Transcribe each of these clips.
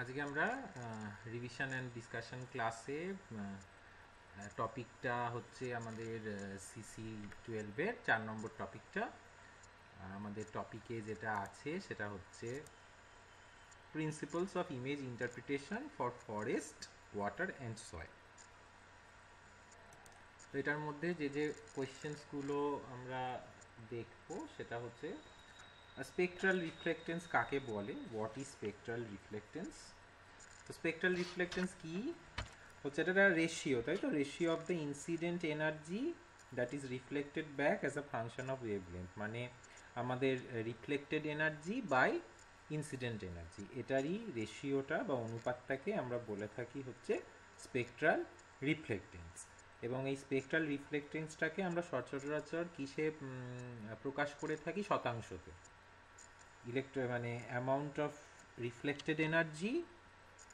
আজকে আমরা revision and discussion ক্লাসে টপিকটা হচ্ছে আমাদের সিসি 12-এর 4 নম্বর টপিকটা। আমাদের টপিকে যেটা আছে সেটা হচ্ছে principles of image interpretation for forest, water and soil. তো এটার মধ্যে যে যে কোয়েশ্চেন্সগুলো আমরা দেখবো সেটা হচ্ছে স্পেকট্রাল রিফ্লেক্টেন্স কাকে বলে, হোয়াট ইজ স্পেকট্রাল রিফ্লেক্টেন্স। তো স্পেকট্রাল রিফ্লেক্টেন্স কি হচ্ছে, এটা রেশিও, তাই তো, ratio of the incident energy that is reflected back as a function of wavelength, মানে আমাদের reflected energy by incident energy, এটারই রেশিওটা বা অনুপাতটাকে আমরা বলে থাকি হচ্ছে স্পেকট্রাল রিফ্লেক্টেন্স। এবং এই স্পেকট্রাল রিফ্লেক্টেন্সটাকে আমরা সচরাচর কিসে প্রকাশ করে থাকি? শতাংশতে। মানে amount of reflected energy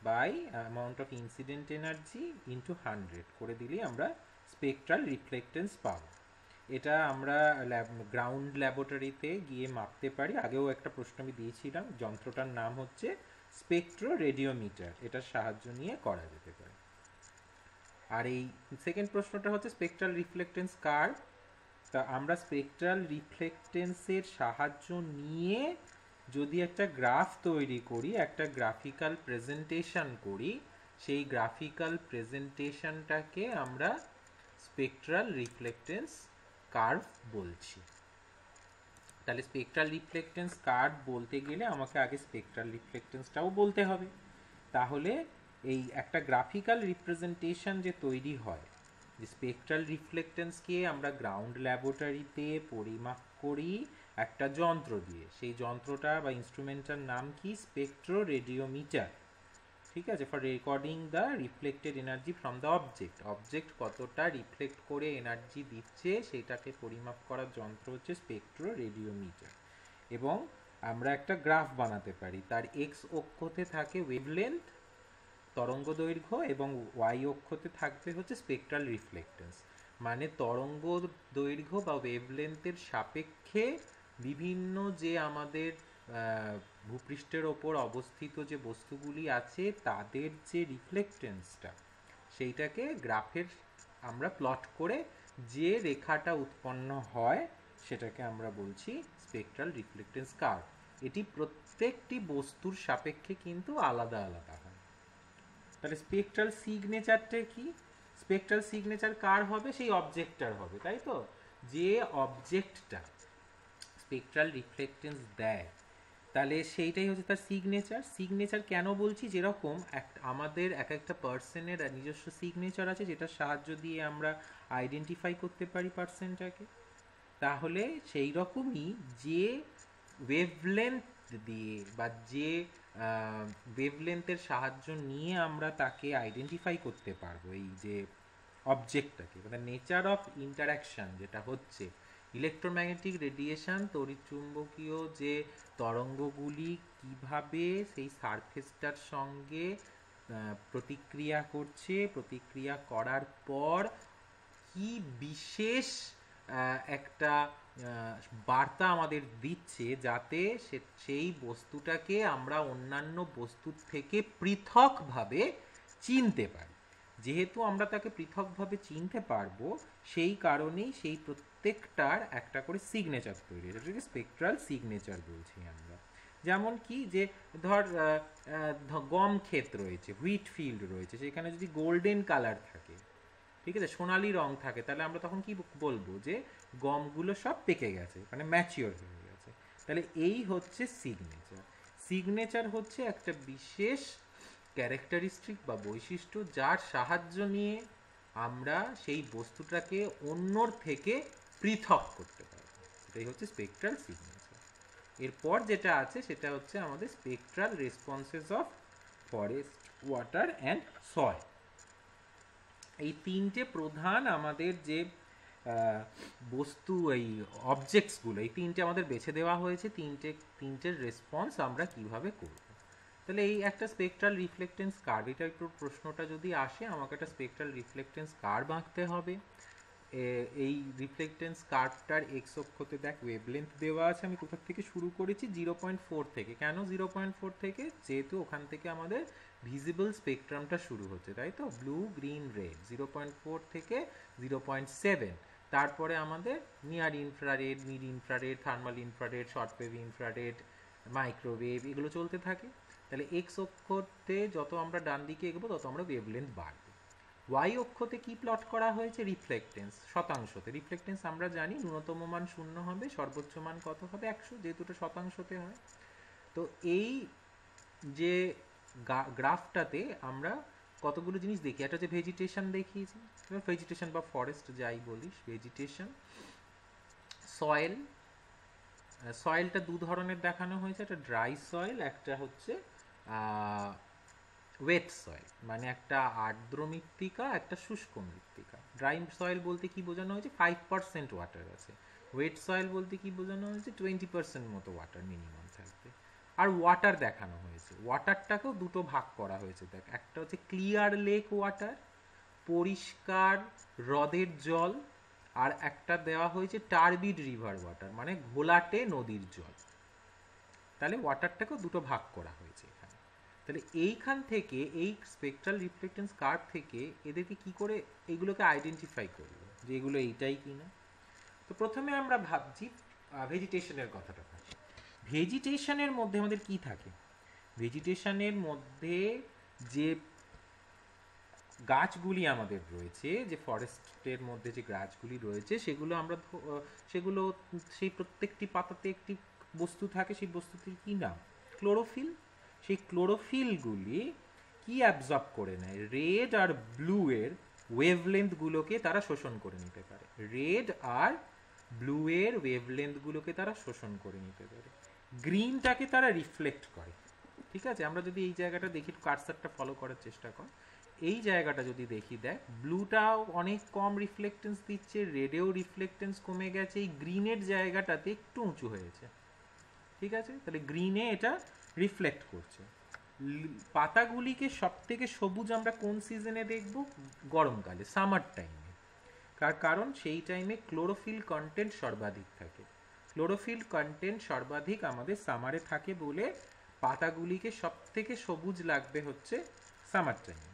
by amount of incident energy into 100 করে দিলেই আমরা স্পেকট্রাল রিফ্লেক্টেন্স পাব। এটা আমরা গ্রাউন্ড ল্যাবরেটরিতে গিয়ে মাপতে পারি। আগেও একটা প্রশ্ন আমি দিয়েছিলাম, যন্ত্রটার নাম হচ্ছে স্পেকট্রো রেডিওমিটার, এটার সাহায্য নিয়ে করা যেতে পারে। আর এই সেকেন্ড প্রশ্নটা হচ্ছে স্পেকট্রাল রিফ্লেক্টেন্স কার। তা আমরা স্পেকট্রাল রিফ্লেক্টেন্সের সাহায্য নিয়ে যদি একটা গ্রাফ তৈরি করি, একটা গ্রাফিক্যাল প্রেজেন্টেশন করি, সেই গ্রাফিক্যাল প্রেজেন্টেশনটাকে আমরা স্পেকট্রাল রিফ্লেক্টেন্স কার্ভ বলছি। তাহলে স্পেকট্রাল রিফ্লেক্টেন্স কার্ভ বলতে গেলে আমাকে আগে স্পেকট্রাল রিফ্লেক্টেন্সটাও বলতে হবে। তাহলে এই একটা গ্রাফিক্যাল রিপ্রেজেন্টেশন যে তৈরি হয়, যে স্পেকট্রাল রিফ্লেক্টেন্সকে আমরা গ্রাউন্ড ল্যাবরেটরিতে পরিমাপ করি একটা যন্ত্র দিয়ে, সেই যন্ত্রটা বা ইনস্ট্রুমেন্টটার নাম কি? Spectro radiometer. ঠিক আছে, for recording the reflected energy from the object, object কতটা রিফ্লেক্ট করে এনার্জি দিচ্ছে সেটাকে পরিমাপ করার যন্ত্র হচ্ছে স্পেকট্রো রেডিওমিটার। এবং আমরা একটা গ্রাফ বানাতে পারি, তার এক্স অক্ষতে থাকে ওয়েভলেন্থ, তরঙ্গ দৈর্ঘ্য, এবং ওয়াই অক্ষতে থাকবে হচ্ছে স্পেকট্রাল রিফ্লেক্টেন্স, মানে তরঙ্গ দৈর্ঘ্য বা ওয়েভলেন্থের সাপেক্ষে বিভিন্ন যে আমাদের ভূপৃষ্ঠের ওপর অবস্থিত যে বস্তুগুলি আছে তাদের যে রিফ্লেক্টেন্সটা, সেইটাকে গ্রাফের আমরা প্লট করে যে রেখাটা উৎপন্ন হয় সেটাকে আমরা বলছি স্পেকট্রাল রিফ্লেক্টেন্স কার্ভ। এটি প্রত্যেকটি বস্তুর সাপেক্ষে কিন্তু আলাদা আলাদা হয়। তাহলে স্পেকট্রাল সিগনেচারটা কি? স্পেকট্রাল সিগনেচার কার হবে? সেই অবজেক্টটার হবে, তাই তো। যে অবজেক্টটা স্পেকট্রাল রিফ্লেক্টেন্স দেয়, তাহলে সেইটাই হচ্ছে তার সিগনেচার। সিগনেচার কেন বলছি? যেরকম আমাদের এক একটা পার্সনের নিজস্ব সিগনেচার আছে, যেটার সাহায্য দিয়ে আমরা আইডেন্টিফাই করতে পারি পার্সনটাকে। তাহলে সেই রকমই যে ওয়েভলেন্থ দিয়ে বা যে ওয়েভলেন্থের সাহায্য নিয়ে আমরা তাকে আইডেন্টিফাই করতে পারবো, এই যে অবজেক্টটাকে, মানে নেচার অফ ইন্টারাকশন যেটা হচ্ছে ইলেকট্রোম্যাগনেটিক রেডিয়েশন, তড়িৎচুম্বকীয় যে তরঙ্গগুলি কিভাবে সেই সারফেসটার সঙ্গে প্রতিক্রিয়া করছে, প্রতিক্রিয়া করার পর কি বিশেষ একটা বার্তা আমাদের দিচ্ছে, যাতে সেই বস্তুটাকে আমরা অন্যান্য বস্তুর থেকে পৃথকভাবে চিনতে পারি। যেহেতু আমরা তাকে পৃথকভাবে চিনতে পারবো, সেই কারণেই সেই প্রত্যেকটার একটা করে সিগনেচার তৈরি হয়, যেটাকে স্পেকট্রাল সিগনেচার বলছি আমরা। যেমন কি, যে ধর গম ক্ষেত রয়েছে, হুইট ফিল্ড রয়েছে, সেখানে যদি গোল্ডেন কালার থাকে, ঠিক আছে, সোনালি রং থাকে, তাহলে আমরা তখন কি বলবো? যে গমগুলো সব পেকে গেছে, মানে ম্যাচিওর হয়ে গেছে। তাহলে এই হচ্ছে সিগনেচার। সিগনেচার হচ্ছে একটা বিশেষ ক্যারেক্টারিস্টিক বা বৈশিষ্ট্য, যার সাহায্য নিয়ে আমরা সেই বস্তুটাকে অন্যর থেকে পৃথক করতে পারবো। এটাই হচ্ছে স্পেকট্রাল সিগনেচার। এরপর যেটা আছে সেটা হচ্ছে আমাদের spectral responses of forest, water and soil. এই তিনটে প্রধান আমাদের যে বস্তু, এই অবজেক্টসগুলো, এই তিনটে আমাদের বেছে দেওয়া হয়েছে, তিনটের রেসপন্স আমরা কিভাবে করব। তাহলে এই একটা স্পেকট্রাল রিফ্লেক্টেন্স কার্ভ, এটা একটু প্রশ্নটা যদি আসে, আমাকে একটা স্পেকট্রাল রিফ্লেক্টেন্স কার্ভ আঁকতে হবে। এই রিফ্লেক্টেন্স কার্ভটার এক্স অক্ষতে দেখ ওয়েভলেন্থ দেওয়া আছে। আমি কোথা থেকে শুরু করেছি? 0.4 থেকে। কেন 0.4 থেকে? যেহেতু ওখান থেকে আমাদের ভিজিবল স্পেকট্রামটা শুরু হচ্ছে, তাই তো, ব্লু গ্রিন রেড। 0.4 থেকে 0.7, তারপরে আমাদের near infrared, mid infrared, thermal infrared, shortwave infrared, microwave, এগুলো চলতে থাকে। তাহলে এক্স অক্ষতে যত আমরা ডান দিকে এগোবো তত আমরা ওয়েভলেন্থ বাড়বে। ওয়াই অক্ষতে কি প্লট করা হয়েছে? রিফ্লেক্টেন্স শতাংশতে। রিফ্লেক্টেন্স আমরা জানি ন্যূনতম মান 0 হবে, সর্বোচ্চ মান কত হবে? 100, যেহেতু এটা শতাংশতে হয়। তো এই যে গ্রাফটাতে আমরা কতগুলো জিনিস দেখি। একটা হচ্ছে ভেজিটেশন দেখিয়েছি, ভেজিটেশন বা ফরেস্ট যাই বলিস, ভেজিটেশন। সয়েল, সয়েলটা দু ধরনের দেখানো হয়েছে, একটা ড্রাই সয়েল, একটা হচ্ছে ওয়েট সয়েল, মানে একটা আর্দ্র মৃত্তিকা, একটা শুষ্ক মৃত্তিকা। ড্রাই সয়েল বলতে কি বোঝানো হয়েছে? 5% ওয়াটার আছে। ওয়েট সয়েল বলতে কি বোঝানো হয়েছে? 20% মতো ওয়াটার মিনিমাম থাকবে। আর ওয়াটার দেখানো হয়েছে, ওয়াটারটাকেও দুটো ভাগ করা হয়েছে। দেখ, একটা হচ্ছে ক্লিয়ার লেক ওয়াটার, পরিষ্কার হ্রদের জল, আর একটা দেওয়া হয়েছে টার্বিড রিভার ওয়াটার, মানে ঘোলাটে নদীর জল। তাহলে ওয়াটারটাকেও দুটো ভাগ করা হয়েছে এখানে। তাহলে এইখান থেকে, এই স্পেকট্রাল রিফ্লেক্টেন্স কার্ভ থেকে এদেরকে কি করে, এইগুলোকে আইডেন্টিফাই করবো যে এগুলো এইটাই কিনা? তো প্রথমে আমরা ভাবছি ভেজিটেশনের কথাটা ভাবছি। ভেজিটেশনের মধ্যে আমাদের কি থাকে? ভেজিটেশনের মধ্যে যে গাছগুলি আমাদের রয়েছে, যে ফরেস্টের মধ্যে যে গাছগুলি রয়েছে, সেগুলো আমরা সেগুলো সেই প্রত্যেকটি পাতাতে একটি বস্তু থাকে। সেই বস্তুটির কি নাম? ক্লোরোফিল। সেই ক্লোরোফিলগুলি কি অ্যাবজর্ব করে নেয়? রেড আর ব্লু এর ওয়েভলেন্থগুলোকে তারা শোষণ করে নিতে পারে। রেড আর ব্লু এর ওয়েভলেন্থগুলোকে তারা শোষণ করে নিতে পারে। গ্রিনটাকে তারা রিফ্লেক্ট করে। ঠিক আছে, আমরা যদি এই জায়গাটা দেখি, কার্সারটা ফলো করার চেষ্টা কর। এই জায়গাটা যদি দেখি, দেখ ব্লুটাও অনেক কম রিফ্লেক্টেন্স দিচ্ছে, রেডেও রিফ্লেক্টেন্স কমে গেছে, এই গ্রিনের জায়গাটাতে একটু উঁচু হয়েছে। ঠিক আছে, তাহলে গ্রিনে এটা রিফ্লেক্ট করছে। পাতাগুলিকে সব থেকে সবুজ আমরা কোন সিজনে দেখব? গরমকালে, সামার টাইমে। কারণ সেই টাইমে ক্লোরোফিল কন্টেন্ট সর্বাধিক থাকে। ক্লোরোফিল কন্টেন্ট সর্বাধিক আমাদের সামারে থাকে বলে পাতাগুলিকে সব থেকে সবুজ লাগবে হচ্ছে সামার টাইমে।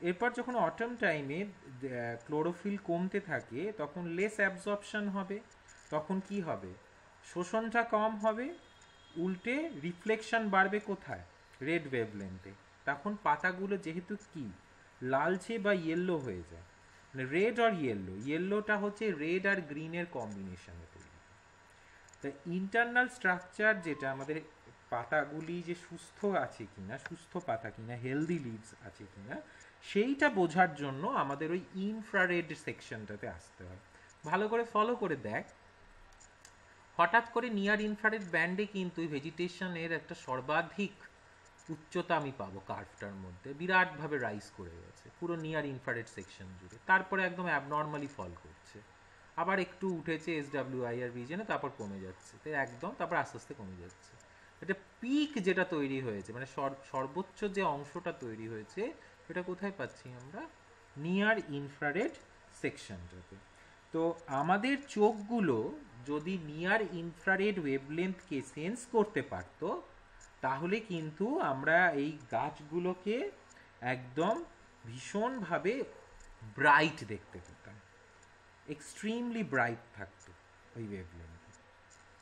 এরপর যখন অটম টাইমে ক্লোরোফিল কমতে থাকে, তখন লেস অ্যাবজর্পশন হবে। তখন কি হবে? শোষণটা কম হবে, উল্টে রিফ্লেকশন বাড়বে কোথায়? রেড ওয়েভলেন্থে। তখন পাতাগুলো যেহেতু কি লালচে বা ইয়েলো হয়ে যায়, মানে রেড আর ইয়েলো, ইয়েলোটা হচ্ছে রেড আর গ্রিনের কম্বিনেশনে তৈরি। তা ইন্টারনাল স্ট্রাকচার যেটা আমাদের পাতাগুলি যে সুস্থ আছে কিনা, সুস্থ পাতা কিনা, হেলদি লিভস আছে কিনা, সেইটা বোঝার জন্য আমাদের ওই ইনফ্রারেড সেকশনটাতে আসতে হয়। ভালো করে ফলো করে দেখ, হঠাৎ করে নিয়ার ইনফ্রারেড ব্যান্ডে কিন্তু ভেজিটেশনের একটা সর্বাধিক উচ্চতা আমি পাবো কার্ভটার মধ্যে, বিরাটভাবে রাইজ করে গেছে পুরো নিয়ার ইনফ্রারেড সেকশন জুড়ে। তারপরে একদম অ্যাবনর্মালি ফল করছে, আবার একটু উঠেছে SWIR রিজনে, তারপর কমে যাচ্ছে, তো একদম, তারপর আস্তে আস্তে কমে যাচ্ছে। এটা পিক যেটা তৈরি হয়েছে, মানে সর্বোচ্চ যে অংশটা তৈরি হয়েছে, এটা কোথায় পাচ্ছি আমরা? নিয়ার ইনফ্রারেড সেকশনটাতে। তো আমাদের চোখগুলো যদি নিয়ার ইনফ্রারেড ওয়েভলেন্থকে সেন্স করতে পারতো, তাহলে কিন্তু আমরা এই গাছগুলোকে একদম ভীষণভাবে ব্রাইট দেখতে পেতাম, এক্সট্রিমলি ব্রাইট থাকতো ওই ওয়েভলেন্থ।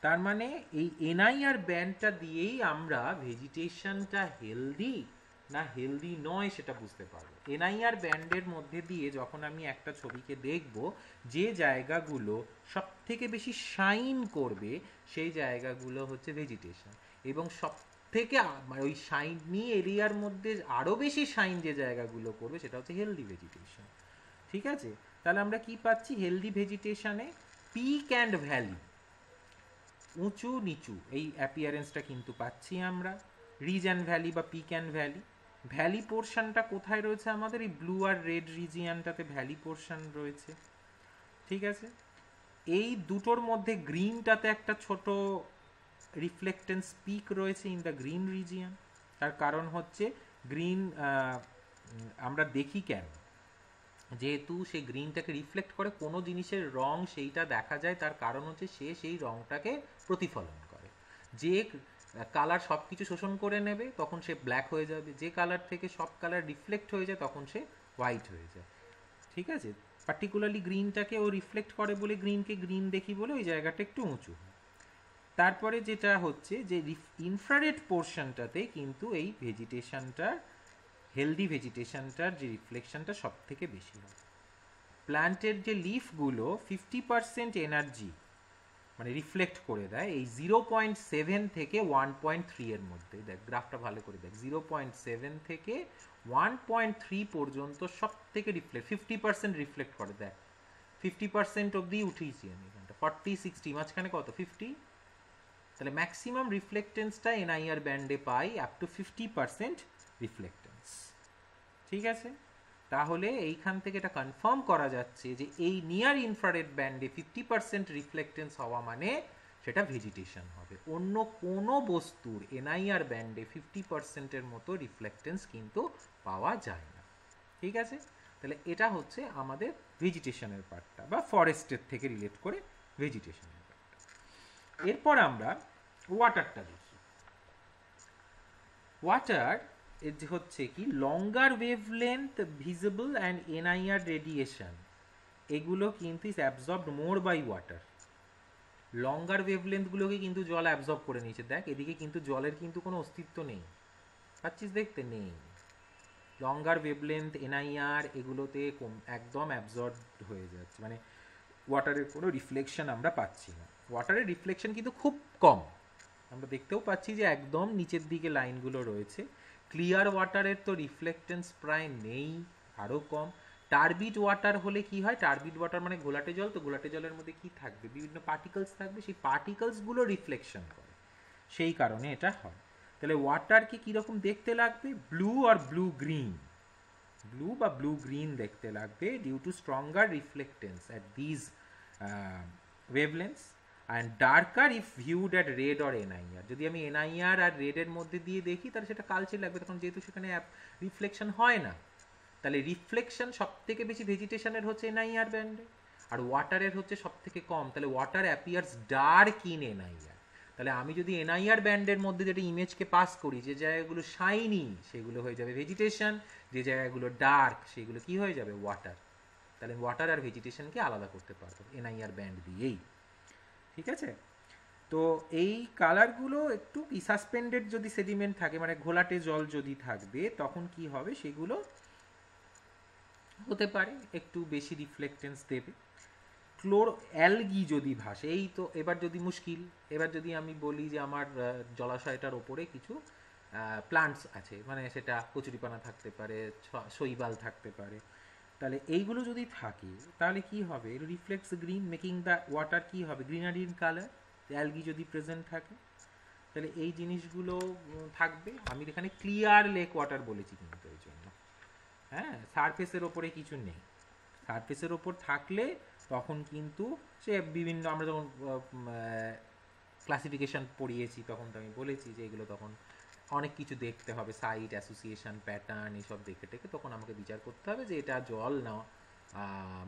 তার মানে এই NIR ব্যান্ডটা দিয়েই আমরা ভেজিটেশনটা হেলদি না হেলদি নয় সেটা বুঝতে পারবো। NIR ব্যান্ডের মধ্যে দিয়ে যখন আমি একটা ছবিকে দেখব, যে জায়গাগুলো সব থেকে বেশি শাইন করবে সেই জায়গাগুলো হচ্ছে ভেজিটেশন, এবং সব থেকে ওই শাইনি এরিয়ার মধ্যে আরও বেশি শাইন যে জায়গাগুলো করবে সেটা হচ্ছে হেলদি ভেজিটেশন। ঠিক আছে, তাহলে আমরা কি পাচ্ছি হেলদি ভেজিটেশনে? পিক অ্যান্ড ভ্যালি, উঁচু নিচু, এই অ্যাপিয়ারেন্সটা কিন্তু পাচ্ছি আমরা। রিজ অ্যান্ড ভ্যালি বা পিক অ্যান্ড ভ্যালি, ভ্যালি পোর্শনটা কোথায় রয়েছে আমাদের? এই ব্লু আর রেড রিজিয়ানটাতে ভ্যালি পোর্শন রয়েছে। ঠিক আছে, এই দুটোর মধ্যে গ্রিনটাতে একটা ছোট রিফ্লেক্টেন্স পিক রয়েছে ইন দ্য গ্রিন রিজিয়ান। তার কারণ হচ্ছে গ্রিন আমরা দেখি কেন? যেহেতু সে গ্রিনটাকে রিফ্লেক্ট করে, কোনো জিনিসের রং সেইটা দেখা যায়, তার কারণ হচ্ছে সে সেই রংটাকে প্রতিফলন করে। যে কালার সব কিছু শোষণ করে নেবে তখন সে ব্ল্যাক হয়ে যাবে, যে কালার থেকে সব কালার রিফ্লেক্ট হয়ে যায় তখন সে হোয়াইট হয়ে যায়। ঠিক আছে, পার্টিকুলারলি গ্রিনটাকে ও রিফ্লেক্ট করে বলে গ্রিনকে গ্রিন দেখি বলে ওই জায়গাটা একটু উঁচু হয়। তারপরে যেটা হচ্ছে যে ইনফ্রারেড পোর্শনটাতে কিন্তু এই ভেজিটেশনটার, হেলদি ভেজিটেশনটার যে রিফ্লেকশনটা সব থেকে বেশি হয়। প্ল্যান্টের যে লিফগুলো 50% এনার্জি মানে রিফ্লেক্ট করে দেয় এই 0.7 থেকে 1.3 এর মধ্যে। দেখ গ্রাফটা ভালো করে দেখ, 0.7 থেকে 1.3 পর্যন্ত সব থেকে রিফ্লেক্ট, 50% রিফ্লেক্ট করে। দেখ 50% অব্দি উঠেইছি আমি এখানটা, 40-60 মাঝখানে কত 50, তাহলে ম্যাক্সিমাম রিফ্লেক্টেন্সটা এনআইআর ব্যান্ডে পাই আপ টু 50% রিফ্লেক্টেন্স। ঠিক আছে, তাহলে এইখান থেকে এটা কনফার্ম করা যাচ্ছে যে এই নিয়ার ইনফ্রারেড ব্যান্ডে 50% রিফ্লেক্টেন্স হওয়া মানে সেটা ভেজিটেশন হবে। অন্য কোনো বস্তুর এনআইআর ব্যান্ডে 50%-এর মতো রিফ্লেক্টেন্স কিন্তু পাওয়া যায় না। ঠিক আছে, তাহলে এটা হচ্ছে আমাদের ভেজিটেশনের পার্টটা, বা ফরেস্টের থেকে রিলেট করে ভেজিটেশনের পার্টটা। এরপর আমরা ওয়াটারটা দেখি। ওয়াটার হচ্ছে কি longer wavelength visible and NIR radiation, এগুলো কিন্তু is absorbed more by water. Longer ওয়েভলেন্থগুলোকে কিন্তু জল অ্যাবজর্ব করে নিয়েছে। দেখ এদিকে কিন্তু জলের কিন্তু কোনো অস্তিত্ব নেই, পাচ্ছিস দেখতে, নেই। লঙ্গার ওয়েভলেন্থ এনআইআর এগুলোতে একদম অ্যাবজর্ব হয়ে যাচ্ছে, মানে ওয়াটারের কোনো রিফ্লেকশন আমরা পাচ্ছি না। ওয়াটারের রিফ্লেকশন কিন্তু খুব কম, আমরা দেখতেও পাচ্ছি যে একদম নিচের দিকে লাইনগুলো রয়েছে। ক্লিয়ার ওয়াটারের তো রিফ্লেক্টেন্স প্রায় নেই, আরও কম। টার্বিড ওয়াটার হলে কি হয়, টার্বিড ওয়াটার মানে ঘোলাটে জল, তো ঘোলাটে জলের মধ্যে কি থাকবে, বিভিন্ন পার্টিকলস থাকবে, সেই পার্টিকলসগুলো রিফ্লেকশন করে, সেই কারণে এটা হয়। তাহলে ওয়াটারকে কীরকম দেখতে লাগবে, ব্লু আর ব্লু গ্রিন, ব্লু বা ব্লু গ্রিন দেখতে লাগবে, due to stronger reflectance at these wavelengths and darker if viewed at red or NIR. যদি আমি এনআইআর আর রেডের মধ্যে দিয়ে দেখি তাহলে সেটা কালচে লাগবে, তখন যেহেতু সেখানে রিফ্লেকশন হয় না। তাহলে রিফ্লেকশন সব থেকে বেশি ভেজিটেশনের হচ্ছে এনআইআর ব্যান্ডে, আর ওয়াটারের হচ্ছে সব থেকে কম। তাহলে water appears dark in NIR. তাহলে আমি যদি এনআইআর ব্যান্ডের মধ্যে যেটা ইমেজকে পাস করি, যে জায়গাগুলো শাইনি সেগুলো হয়ে যাবে ভেজিটেশন, যে জায়গাগুলো ডার্ক সেগুলো কি হয়ে যাবে, ওয়াটার। তাহলে ওয়াটার আর ভেজিটেশনকে আলাদা করতে পারবো এনআইআর ব্যান্ড দিয়েই। ঠিক আছে, তো এই কালারগুলো একটু সাসপেন্ডেড যদি সেডিমেন্ট থাকে, মানে ঘোলাটে জল যদি থাকবে, তখন কি হবে, সেগুলো হতে পারে একটু বেশি রিফ্লেক্টেন্স দেবে। অ্যালগি যদি ভাসে, এই তো এবার যদি মুশকিল, এবার যদি আমি বলি যে আমার জলাশয়টার ওপরে কিছু প্লান্টস আছে, মানে সেটা কচুরিপানা থাকতে পারে, শৈবাল থাকতে পারে, তাহলে এইগুলো যদি থাকে তাহলে কি হবে, reflects green making the water কি হবে, গ্রিনারি ইন কালার। অ্যালগি যদি প্রেজেন্ট থাকে তাহলে এই জিনিসগুলো থাকবে। আমি এখানে ক্লিয়ার লেক ওয়াটার বলেছি কিন্তু এই জন্য, হ্যাঁ, সারফেসের ওপরে কিছু নেই। সারফেসের ওপর থাকলে তখন কিন্তু সে বিভিন্ন, আমরা যখন ক্লাসিফিকেশন পড়িয়েছি তখন তো আমি বলেছি যে এগুলো তখন অনেক কিছু দেখতে হবে, সাইট অ্যাসোসিয়েশন প্যাটার্ন এসব দেখে টেকে তখন আমাকে বিচার করতে হবে যে এটা জল না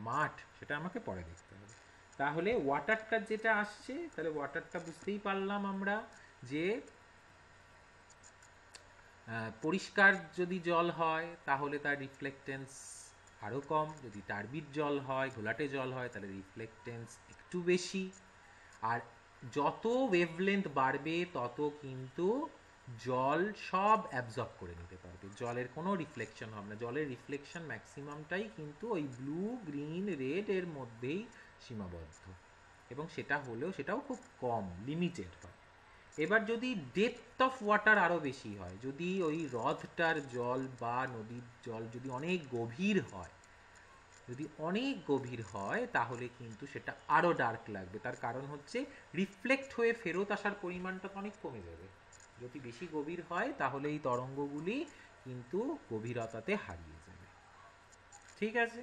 মাঠ, সেটা আমাকে পরে দেখতে হবে। তাহলে ওয়াটারটা যেটা আসছে, তাহলে ওয়াটারটা বুঝতেই পারলাম আমরা যে পরিষ্কার যদি জল হয় তাহলে তার রিফ্লেক্টেন্স আরও কম, যদি টার্বিড জল হয়, ঘোলাটে জল হয়, তাহলে রিফ্লেক্টেন্স একটু বেশি। আর যত ওয়েভলেন্থ বাড়বে তত কিন্তু জল সব অ্যাবজর্ব করে নিতে পারবে, জলের কোনো রিফ্লেকশন হবে না। জলের রিফ্লেকশন ম্যাক্সিমামটাই কিন্তু ওই ব্লু গ্রিন রেড এর মধ্যেই সীমাবদ্ধ, এবং সেটা হলেও সেটাও খুব কম, লিমিটেড হয়। এবার যদি ডেপথ অফ ওয়াটার আরও বেশি হয়, যদি ওই হ্রদটার জল বা নদীর জল যদি অনেক গভীর হয়, যদি অনেক গভীর হয় তাহলে কিন্তু সেটা আরও ডার্ক লাগবে। তার কারণ হচ্ছে রিফ্লেক্ট হয়ে ফেরত আসার পরিমাণটা তো অনেক কমে যাবে। যদি বেশি গভীর হয় তাহলে এই তরঙ্গগুলি কিন্তু গভীরতাতে হারিয়ে যাবে। ঠিক আছে,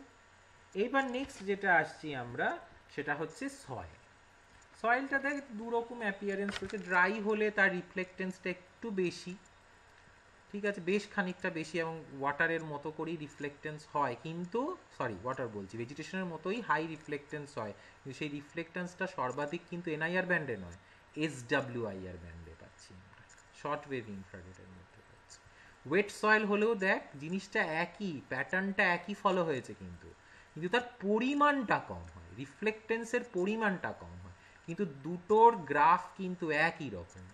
এইবার নেক্সট যেটা আসছি আমরা সেটা হচ্ছে সয়েল। সয়েলটা দেখ দুরকম অ্যাপিয়ারেন্স হচ্ছে, ড্রাই হলে তার রিফ্লেক্টেন্সটা একটু বেশি, ঠিক আছে, বেশ খানিকটা বেশি এবং ওয়াটারের মতো করেই রিফ্লেক্টেন্স হয়, কিন্তু সরি ওয়াটার বলছি, ভেজিটেশনের মতোই হাই রিফ্লেক্টেন্স হয়, কিন্তু সেই রিফ্লেক্টেন্সটা সর্বাধিক কিন্তু এনআইআর ব্যান্ডে নয়, এসডাব্লিউআইআর ব্যান্ডে পাচ্ছি আমরা, শর্ট ওয়েভ ইনফ্রারেডের মধ্যে পাচ্ছি। ওয়েট সয়েল হলেও দেখ জিনিসটা একই, প্যাটার্নটা একই ফলো হয়েছে, কিন্তু কিন্তু তার পরিমাণটা কম হয়, রিফ্লেক্টেন্সের পরিমাণটা কম হয়, কিন্তু দুটোর গ্রাফ কিন্তু একই রকম,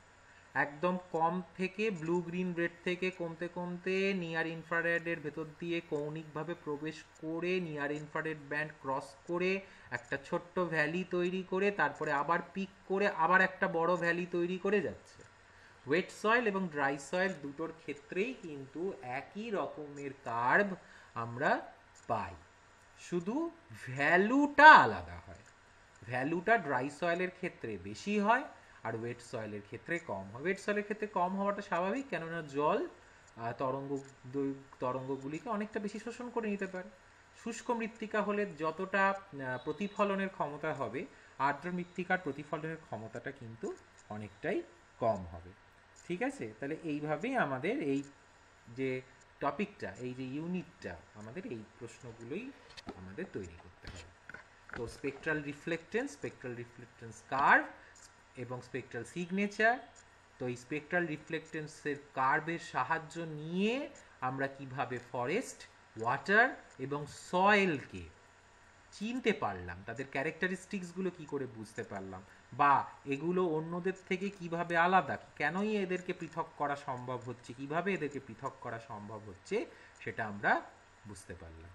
একদম কম থেকে ব্লু গ্রিন রেড থেকে কমতে কমতে নিয়ার ইনফ্রারেডের ভেতর দিয়ে কৌণিকভাবে প্রবেশ করে নিয়ার ইনফ্রারেড ব্যান্ড ক্রস করে একটা ছোট্ট ভ্যালি তৈরি করে তারপরে আবার পিক করে আবার একটা বড় ভ্যালি তৈরি করে যাচ্ছে। ওয়েট সয়েল এবং ড্রাই সয়েল দুটোর ক্ষেত্রেই কিন্তু একই রকমের কার্ভ আমরা পাই, শুধু ভ্যালুটা আলাদা হয়, ভ্যালুটা ড্রাই সয়েলের ক্ষেত্রে বেশি হয় আর ওয়েট সয়েলের ক্ষেত্রে কম হয়। ওয়েট সয়েলের ক্ষেত্রে কম হওয়াটা স্বাভাবিক, কেননা জল তরঙ্গগুলিকে অনেকটা বেশি শোষণ করে নিতে পারে। শুষ্ক মৃত্তিকা হলে যতটা প্রতিফলনের ক্ষমতা হবে, আর্দ্র মৃত্তিকার প্রতিফলনের ক্ষমতাটা কিন্তু অনেকটাই কম হবে। ঠিক আছে, তাহলে এইভাবেই আমাদের এই যে টপিকটা, এই যে ইউনিটটা, আমাদের এই প্রশ্নগুলোই আমাদের তৈরি করতে হবে। তো স্পেকট্রাল রিফ্লেক্টেন্স কার্ভ এবং স্পেকট্রাল সিগনেচার। তো এই স্পেকট্রাল রিফ্লেক্টেন্সের কার্ভের সাহায্য নিয়ে আমরা কিভাবে ফরেস্ট, ওয়াটার এবং সয়েলকে চিনতে পারলাম, তাদের ক্যারেক্টারিস্টিক্সগুলো কি করে বুঝতে পারলাম, বা এগুলো অন্যদের থেকে কিভাবে আলাদা, কেনই এদেরকে পৃথক করা সম্ভব হচ্ছে, কিভাবে এদেরকে পৃথক করা সম্ভব হচ্ছে, সেটা আমরা বুঝতে পারলাম।